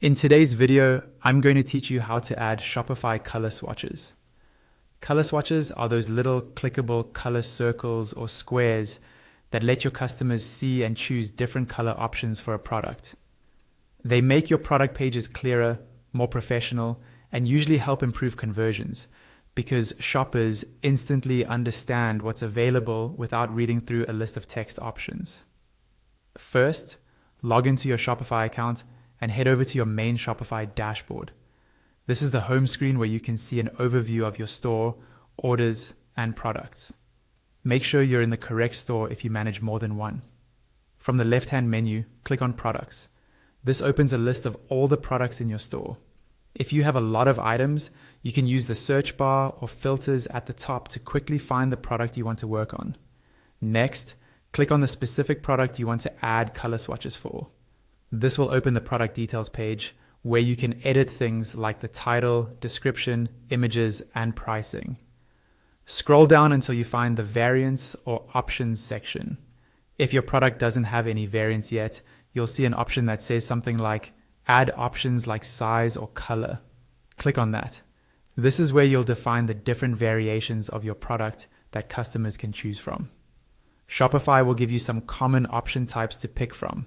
In today's video, I'm going to teach you how to add Shopify color swatches. Color swatches are those little clickable color circles or squares that let your customers see and choose different color options for a product. They make your product pages clearer, more professional, and usually help improve conversions because shoppers instantly understand what's available without reading through a list of text options. First, log into your Shopify account and head over to your main Shopify dashboard. This is the home screen where you can see an overview of your store, orders, and products. Make sure you're in the correct store if you manage more than one. From the left-hand menu, click on Products. This opens a list of all the products in your store. If you have a lot of items, you can use the search bar or filters at the top to quickly find the product you want to work on. Next, click on the specific product you want to add color swatches for. This will open the product details page where you can edit things like the title, description, images, and pricing. Scroll down until you find the variants or options section. If your product doesn't have any variants yet, you'll see an option that says something like add options like size or color. Click on that. This is where you'll define the different variations of your product that customers can choose from. Shopify will give you some common option types to pick from.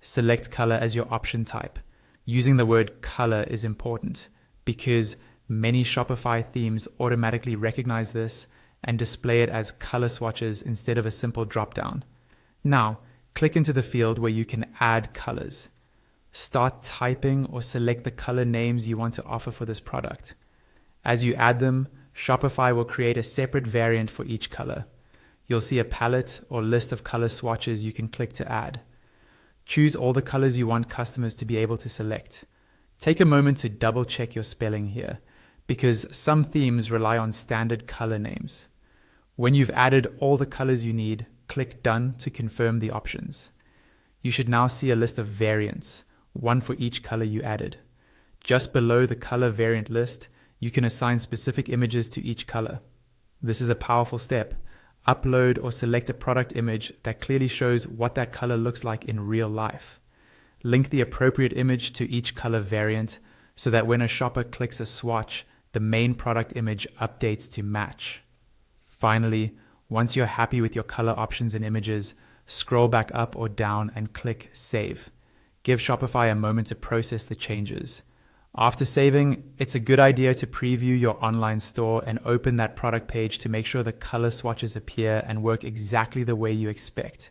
Select color as your option type. Using the word color is important because many Shopify themes automatically recognize this and display it as color swatches instead of a simple dropdown. Now, click into the field where you can add colors. Start typing or select the color names you want to offer for this product. As you add them, Shopify will create a separate variant for each color. You'll see a palette or list of color swatches you can click to add. Choose all the colors you want customers to be able to select. Take a moment to double check your spelling here, because some themes rely on standard color names. When you've added all the colors you need, click Done to confirm the options. You should now see a list of variants, one for each color you added. Just below the color variant list, you can assign specific images to each color. This is a powerful step. Upload or select a product image that clearly shows what that color looks like in real life. Link the appropriate image to each color variant so that when a shopper clicks a swatch, the main product image updates to match. Finally, once you're happy with your color options and images, scroll back up or down and click Save. Give Shopify a moment to process the changes. After saving, it's a good idea to preview your online store and open that product page to make sure the color swatches appear and work exactly the way you expect.